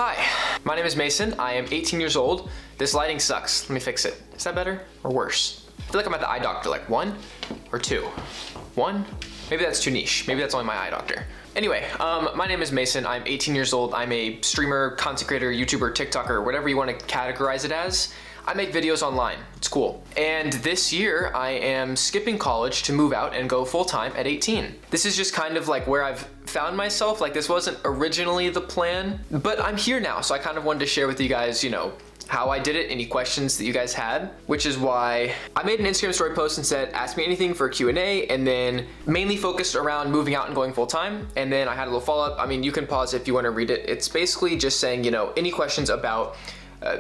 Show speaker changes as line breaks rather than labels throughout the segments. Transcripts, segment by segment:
Hi, my name is Mason. I am 18 years old. This lighting sucks. Let me fix it. Is that better or worse? I feel like I'm at the eye doctor, like 1 or 2? 1? Maybe that's too niche. Maybe that's only my eye doctor. Anyway, my name is Mason. I'm 18 years old. I'm a streamer, content creator, YouTuber, TikToker, whatever you want to categorize it as. I make videos online. It's cool. And this year, I am skipping college to move out and go full-time at 18. This is just kind of like where I've found myself. Like, this wasn't originally the plan, but I'm here now. So I kind of wanted to share with you guys, you know, how I did it, any questions that you guys had, which is why I made an Instagram story post and said, ask me anything for a Q&A, and then mainly focused around moving out and going full time. And then I had a little follow-up. I mean, you can pause if you want to read it. It's basically just saying, you know, any questions about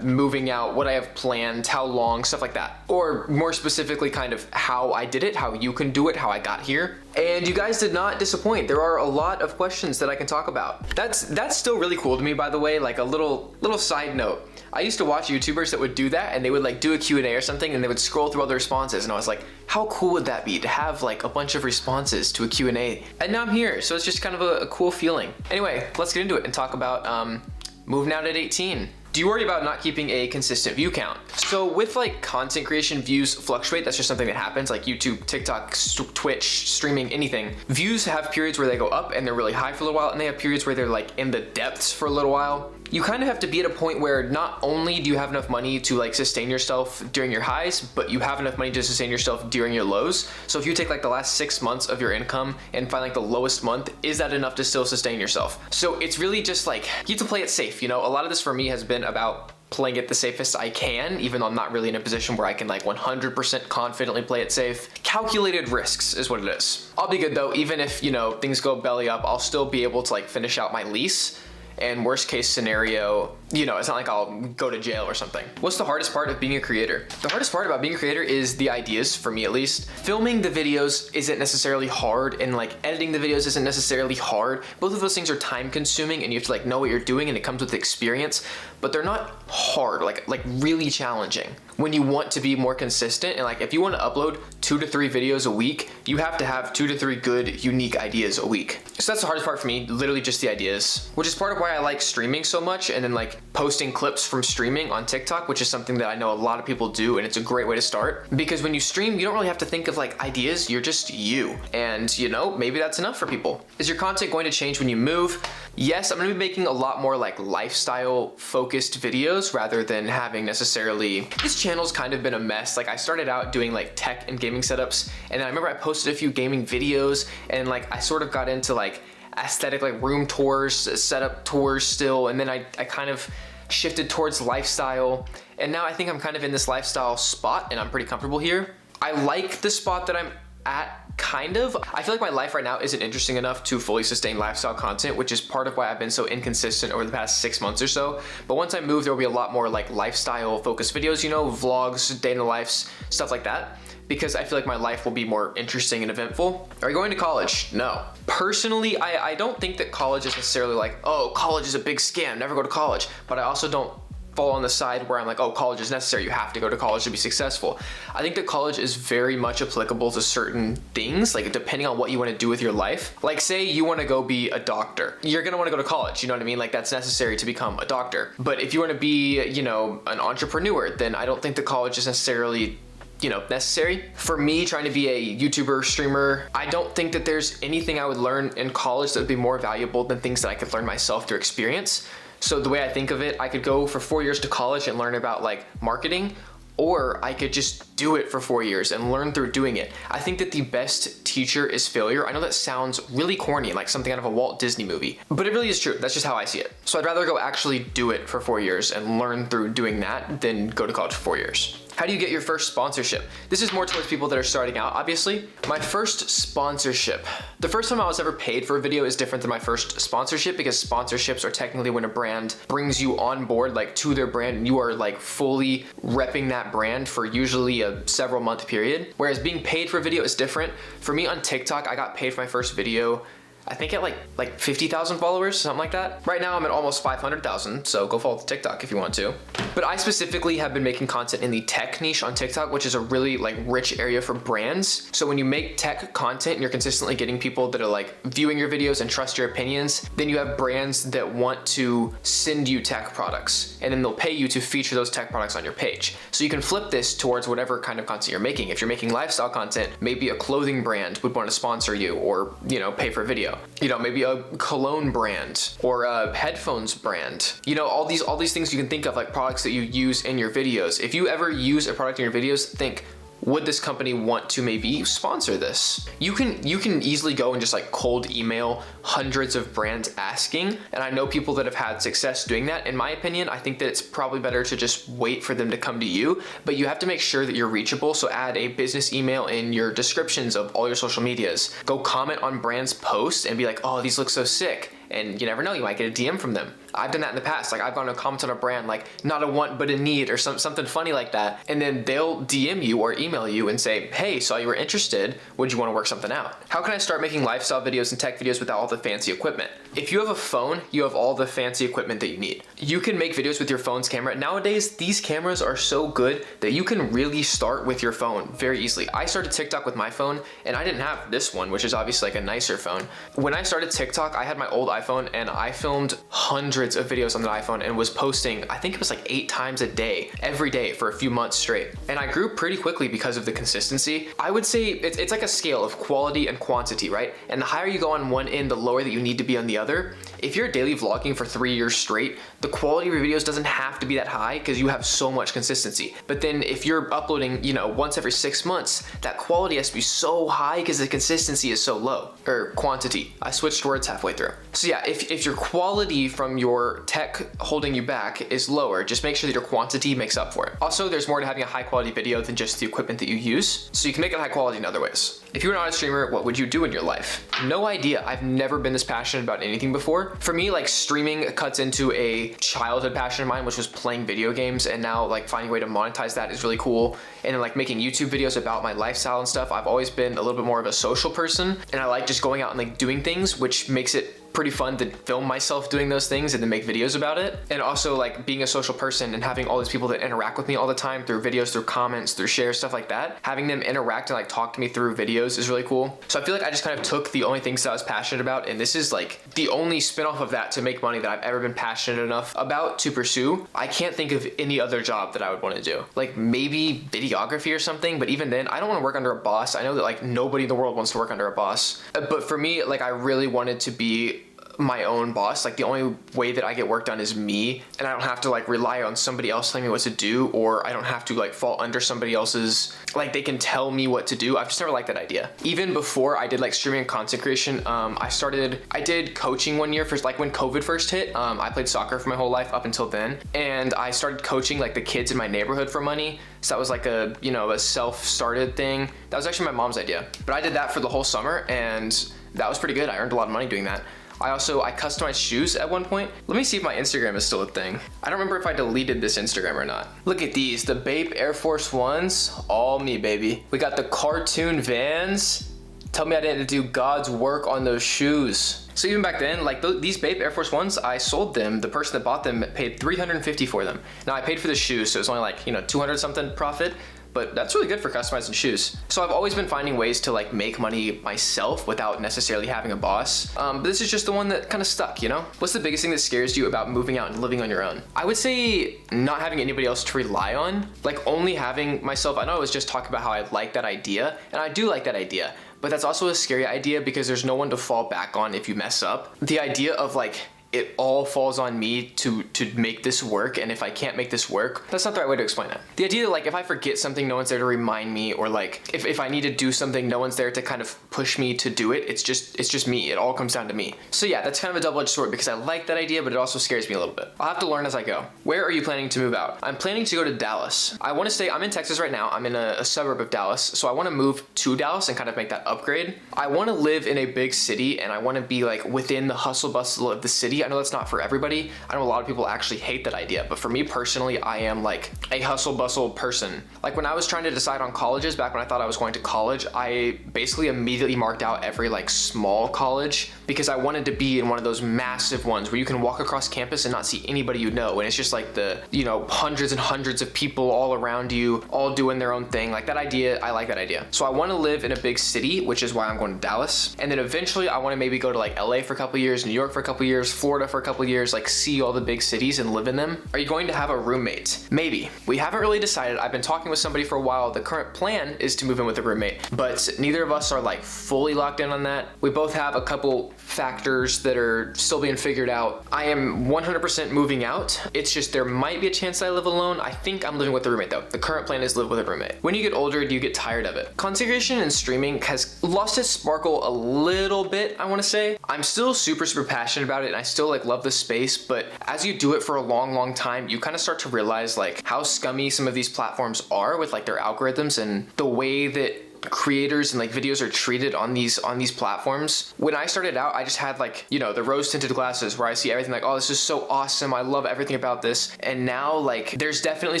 moving out, what I have planned, how long, stuff like that. Or more specifically, kind of how I did it, how you can do it, how I got here. And you guys did not disappoint. There are a lot of questions that I can talk about. That's still really cool to me, by the way. Like a little side note. I used to watch YouTubers that would do that, and they would like do a Q&A or something, and they would scroll through all the responses, and I was like, how cool would that be to have like a bunch of responses to a Q&A? And now I'm here, so it's just kind of a cool feeling. Anyway, let's get into it and talk about moving out at 18. Do you worry about not keeping a consistent view count? So with like content creation, views fluctuate. That's just something that happens, like YouTube, TikTok, Twitch, streaming, anything. Views have periods where they go up and they're really high for a little while, and they have periods where they're like in the depths for a little while. You kind of have to be at a point where not only do you have enough money to like sustain yourself during your highs, but you have enough money to sustain yourself during your lows. So if you take like the last 6 months of your income and find like the lowest month, is that enough to still sustain yourself? So it's really just like, you have to play it safe. You know, a lot of this for me has been about playing it the safest I can, even though I'm not really in a position where I can like 100% confidently play it safe. Calculated risks is what it is. I'll be good though, even if, you know, things go belly up, I'll still be able to like finish out my lease. And worst case scenario, you know, it's not like I'll go to jail or something. What's the hardest part of being a creator? The hardest part about being a creator is the ideas, for me at least. Filming the videos isn't necessarily hard, and like editing the videos isn't necessarily hard. Both of those things are time consuming, and you have to like know what you're doing, and it comes with experience, but they're not hard, like really challenging. When you want to be more consistent, and like if you want to upload 2 to 3 videos a week, you have to have 2 to 3 good, unique ideas a week. So that's the hardest part for me, literally just the ideas, which is part of why I like streaming so much, and then like posting clips from streaming on TikTok, which is something that I know a lot of people do, and it's a great way to start. Because when you stream, you don't really have to think of like ideas, you're just you. And you know, maybe that's enough for people. Is your content going to change when you move? Yes, I'm gonna be making a lot more like lifestyle focused videos rather than having necessarily, this channel's kind of been a mess. Like I started out doing like tech and gaming setups, and then I remember I posted a few gaming videos, and like I sort of got into like aesthetic, like room tours, setup tours still, and then I kind of shifted towards lifestyle, and now I think I'm kind of in this lifestyle spot and I'm pretty comfortable here. I like the spot that I'm at, kind of. I feel like my life right now isn't interesting enough to fully sustain lifestyle content, which is part of why I've been so inconsistent over the past 6 months or so. But once I move, there will be a lot more like lifestyle focused videos, you know, vlogs, day in the lives, stuff like that, because I feel like my life will be more interesting and eventful. Are you going to college? No. Personally, I don't think that college is necessarily like, oh, college is a big scam, never go to college. But I also don't fall on the side where I'm like, oh, college is necessary, you have to go to college to be successful. I think that college is very much applicable to certain things, like depending on what you want to do with your life. Like say you want to go be a doctor, you're gonna want to go to college, you know what I mean? Like that's necessary to become a doctor. But if you want to be, you know, an entrepreneur, then I don't think the college is necessarily, you know, necessary. For me, trying to be a YouTuber, streamer, I don't think that there's anything I would learn in college that would be more valuable than things that I could learn myself through experience. So the way I think of it, I could go for 4 years to college and learn about like marketing, or I could just do it for 4 years and learn through doing it. I think that the best teacher is failure. I know that sounds really corny, like something out of a Walt Disney movie, but it really is true. That's just how I see it. So I'd rather go actually do it for 4 years and learn through doing that than go to college for 4 years. How do you get your first sponsorship? This is more towards people that are starting out, obviously. My first sponsorship. The first time I was ever paid for a video is different than my first sponsorship, because sponsorships are technically when a brand brings you on board, like to their brand, and you are like fully repping that brand for usually a several month period. Whereas being paid for a video is different. For me on TikTok, I got paid for my first video I think at like 50,000 followers, something like that. Right now I'm at almost 500,000, so go follow the TikTok if you want to. But I specifically have been making content in the tech niche on TikTok, which is a really like rich area for brands. So when you make tech content and you're consistently getting people that are like viewing your videos and trust your opinions, then you have brands that want to send you tech products, and then they'll pay you to feature those tech products on your page. So you can flip this towards whatever kind of content you're making. If you're making lifestyle content, maybe a clothing brand would want to sponsor you, or, you know, pay for video. You know, maybe a cologne brand or a headphones brand. You know, all these things you can think of, like products that you use in your videos. If you ever use a product in your videos, think, would this company want to maybe sponsor this? You can easily go and just like cold email hundreds of brands asking, and I know people that have had success doing that. In my opinion, I think that it's probably better to just wait for them to come to you, but you have to make sure that you're reachable. So add a business email in your descriptions of all your social medias. Go comment on brands' posts and be like, oh, these look so sick. And you never know, you might get a DM from them. I've done that in the past. Like I've gone to comment on a brand, like not a want but a need, or something funny like that. And then they'll DM you or email you and say, hey, saw you were interested. Would you want to work something out? How can I start making lifestyle videos and tech videos without all the fancy equipment? If you have a phone, you have all the fancy equipment that you need. You can make videos with your phone's camera. Nowadays, these cameras are so good that you can really start with your phone very easily. I started TikTok with my phone, and I didn't have this one, which is obviously like a nicer phone. When I started TikTok, I had my old iPhone, and I filmed hundreds of videos on the iPhone and was posting, I think it was like 8 times a day, every day for a few months straight. And I grew pretty quickly because of the consistency. I would say it's like a scale of quality and quantity, right? And the higher you go on one end, the lower that you need to be on the other. If you're daily vlogging for 3 years straight, the quality of your videos doesn't have to be that high because you have so much consistency. But then if you're uploading, you know, once every 6 months, that quality has to be so high because the consistency is so low. Or quantity. I switched words halfway through. So yeah, if your quality from your tech holding you back is lower, just make sure that your quantity makes up for it. Also, there's more to having a high quality video than just the equipment that you use, so you can make it high quality in other ways. If you were not a streamer, what would you do in your life? No idea. I've never been this passionate about anything before. For me, like streaming cuts into a childhood passion of mine, which was playing video games, and now like finding a way to monetize that is really cool. And then like making YouTube videos about my lifestyle and stuff. I've always been a little bit more of a social person, and I like just going out and like doing things, which makes it pretty fun to film myself doing those things and then make videos about it. And also like being a social person and having all these people that interact with me all the time through videos, through comments, through shares, stuff like that. Having them interact and like talk to me through videos is really cool. So I feel like I just kind of took the only things that I was passionate about, and this is like the only spinoff of that to make money that I've ever been passionate enough about to pursue. I can't think of any other job that I would want to do. Like maybe videography or something, but even then I don't want to work under a boss. I know that like nobody in the world wants to work under a boss. But for me, like I really wanted to be my own boss. Like the only way that I get work done is me, and I don't have to like rely on somebody else telling me what to do, or I don't have to like fall under somebody else's, like they can tell me what to do. I've just never liked that idea. Even before I did like streaming and content creation, I did coaching one year for like when COVID first hit. I played soccer for my whole life up until then, and I started coaching like the kids in my neighborhood for money. So that was like a, you know, a self-started thing. That was actually my mom's idea, but I did that for the whole summer, and that was pretty good. I earned a lot of money doing that. I customized shoes at one point. Let me see if my Instagram is still a thing. I don't remember if I deleted this Instagram or not. Look at these, the Bape Air Force Ones. All me, baby. We got the cartoon Vans. Tell me I didn't do God's work on those shoes. So even back then, like these Bape Air Force Ones, I sold them. The person that bought them paid $350 for them. Now I paid for the shoes, so it's only like, you know, 200 something profit. But that's really good for customizing shoes. So I've always been finding ways to like make money myself without necessarily having a boss. But this is just the one that kind of stuck, you know? What's the biggest thing that scares you about moving out and living on your own? I would say not having anybody else to rely on, like only having myself. I know I was just talking about how I like that idea, and I do like that idea, but that's also a scary idea because there's no one to fall back on if you mess up. The idea of like, it all falls on me to make this work, and if I can't make this work, that's not the right way to explain it. The idea that like if I forget something, no one's there to remind me, or like if I need to do something, no one's there to kind of push me to do it. It's just me. It all comes down to me. So yeah, that's kind of a double-edged sword because I like that idea, but it also scares me a little bit. I'll have to learn as I go. Where are you planning to move out? I'm planning to go to Dallas. I want to stay, I'm in Texas right now. I'm in a suburb of Dallas, so I want to move to Dallas and kind of make that upgrade. I want to live in a big city, and I want to be like within the hustle bustle of the city. easy. I know that's not for everybody. I know a lot of people actually hate that idea, but for me personally, I am like a hustle bustle person. Like when I was trying to decide on colleges back when I thought I was going to college, I basically immediately marked out every like small college because I wanted to be in one of those massive ones where you can walk across campus and not see anybody you know. And it's just like the, you know, hundreds and hundreds of people all around you, all doing their own thing. Like that idea, I like that idea. So I want to live in a big city, which is why I'm going to Dallas. And then eventually I want to maybe go to like LA for a couple years, New York for a couple years, Florida for a couple years, like see all the big cities and live in them. Are you going to have a roommate? Maybe. We haven't really decided. I've been talking with somebody for a while. The current plan is to move in with a roommate, but neither of us are like fully locked in on that. We both have a couple factors that are still being figured out. I am 100% moving out. It's just there might be a chance that I live alone. I think I'm living with a roommate though. The current plan is live with a roommate. When you get older, do you get tired of it? Content creation and streaming has lost its sparkle a little bit, I want to say. I'm still super passionate about it and I still like love the space, but as you do it for a long time, you kind of start to realize like how scummy some of these platforms are with like their algorithms and the way that creators and like videos are treated on these platforms. When I started out, I just had like, you know, the rose tinted glasses where I see everything like, oh, this is so awesome, I love everything about this. And now like there's definitely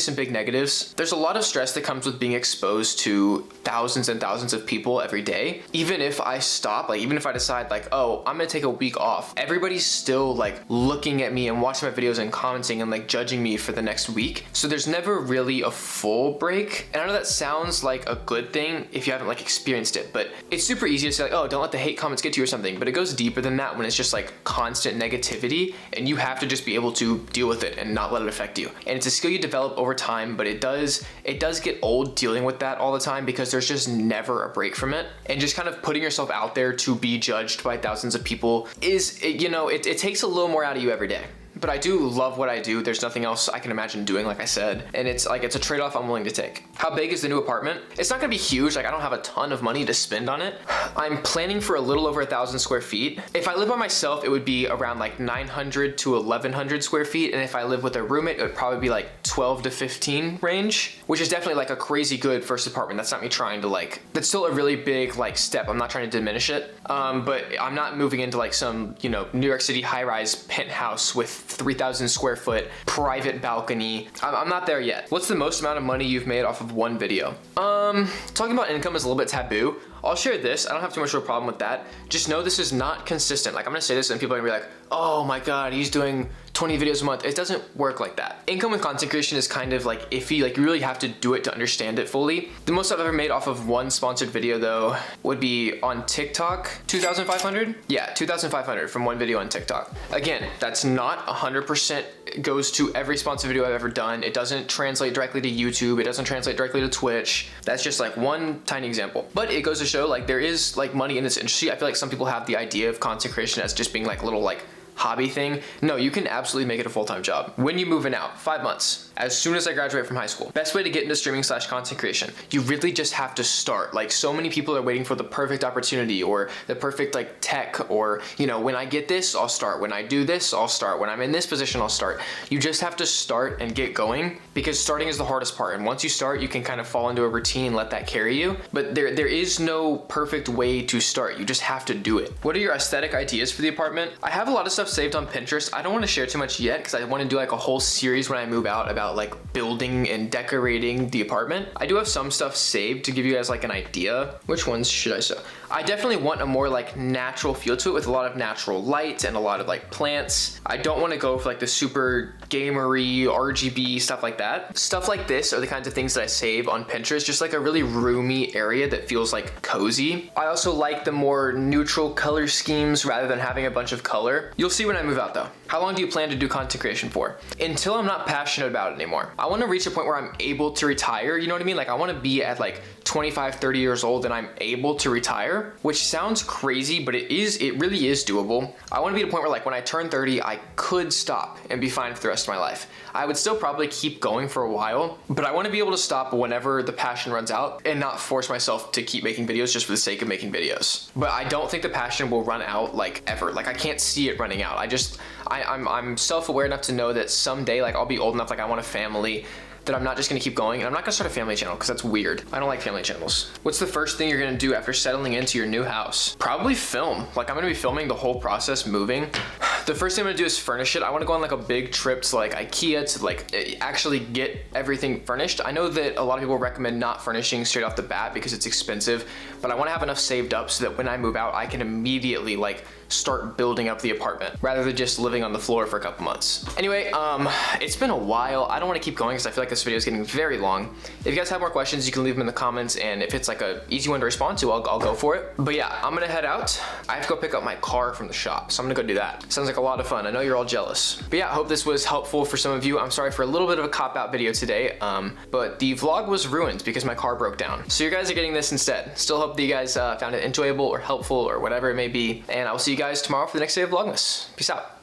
some big negatives. There's a lot of stress that comes with being exposed to thousands and thousands of people every day. Even if I stop, like even if I decide like, oh, I'm gonna take a week off, everybody's still like looking at me and watching my videos and commenting and like judging me for the next week. So there's never really a full break. And I know that sounds like a good thing if you haven't like experienced it, but it's super easy to say like, oh, don't let the hate comments get to you or something, but it goes deeper than that when it's just like constant negativity and you have to just be able to deal with it and not let it affect you. And it's a skill you develop over time, but it does get old dealing with that all the time because there's just never a break from it. And just kind of putting yourself out there to be judged by thousands of people is, you know, it takes a little more out of you every day. But I do love what I do. There's nothing else I can imagine doing, like I said. And it's like, it's a trade-off I'm willing to take. How big is the new apartment? It's not gonna be huge. Like I don't have a ton of money to spend on it. I'm planning for a little over 1,000 square feet. If I live by myself, it would be around like 900 to 1,100 square feet. And if I live with a roommate, it would probably be like 12 to 15 range, which is definitely like a crazy good first apartment. That's not me trying to like, that's still a really big like step. I'm not trying to diminish it. But I'm not moving into like some, you know, New York City high-rise penthouse with 3,000 square foot private balcony. I'm not there yet. What's the most amount of money you've made off of one video? Talking about income is a little bit taboo. I'll share this. I don't have too much of a problem with that. Just know this is not consistent. Like I'm gonna say this and people are gonna be like, oh my God, he's doing 20 videos a month. It doesn't work like that. Income with content creation is kind of like iffy. Like you really have to do it to understand it fully. The most I've ever made off of one sponsored video though would be on TikTok, 2,500? Yeah, 2,500 from one video on TikTok. Again, that's not 100% goes to every sponsored video I've ever done. It doesn't translate directly to YouTube. It doesn't translate directly to Twitch. That's just like one tiny example. But it goes to show like there is like money in this industry. I feel like some people have the idea of content creation as just being like a little like hobby thing. No, you can absolutely make it a full-time job. When you move in out, 5 months, as soon as I graduate from high school. Best way to get into streaming / content creation. You really just have to start. Like so many people are waiting for the perfect opportunity or the perfect like tech or, you know, when I get this, I'll start. When I do this, I'll start. When I'm in this position, I'll start. You just have to start and get going because starting is the hardest part. And once you start, you can kind of fall into a routine, let that carry you. But there is no perfect way to start. You just have to do it. What are your aesthetic ideas for the apartment? I have a lot of stuff saved on Pinterest. I don't want to share too much yet because I want to do like a whole series when I move out about like building and decorating the apartment. I do have some stuff saved to give you guys like an idea. Which ones should I show? I definitely want a more like natural feel to it with a lot of natural light and a lot of like plants. I don't want to go for like the super gamery RGB stuff like that. Stuff like this are the kinds of things that I save on Pinterest, just like a really roomy area that feels like cozy. I also like the more neutral color schemes rather than having a bunch of color. You'll see when I move out though. How long do you plan to do content creation for? Until I'm not passionate about it anymore. I want to reach a point where I'm able to retire, you know what I mean? Like I want to be at like 25, 30 years old and I'm able to retire, which sounds crazy, but it really is doable. I want to be at a point where like when I turn 30, I could stop and be fine for the rest of my life. I would still probably keep going for a while, but I want to be able to stop whenever the passion runs out and not force myself to keep making videos just for the sake of making videos. But I don't think the passion will run out like ever. Like I can't see it running out. I'm self-aware enough to know that someday like I'll be old enough, like I want a family, that I'm not just gonna keep going, and I'm not gonna start a family channel because that's weird. I don't like family channels. What's the first thing you're gonna do after settling into your new house? Probably film. Like I'm gonna be filming the whole process moving. the first thing I'm gonna do is furnish it. I wanna go on like a big trip to like IKEA to like actually get everything furnished. I know that a lot of people recommend not furnishing straight off the bat because it's expensive, but I wanna have enough saved up so that when I move out, I can immediately like start building up the apartment rather than just living on the floor for a couple months. Anyway, it's been a while. I don't want to keep going because I feel like this video is getting very long. If you guys have more questions, you can leave them in the comments, and if it's like a easy one to respond to, I'll go for it. But yeah, I'm gonna head out. I have to go pick up my car from the shop, so I'm gonna go do that. Sounds like a lot of fun. I know you're all jealous. But yeah, I hope this was helpful for some of you. I'm sorry for a little bit of a cop-out video today, but the vlog was ruined because my car broke down. So you guys are getting this instead. Still hope that you guys found it enjoyable or helpful or whatever it may be, and I will see you guys tomorrow for the next day of Vlogmas. Peace out.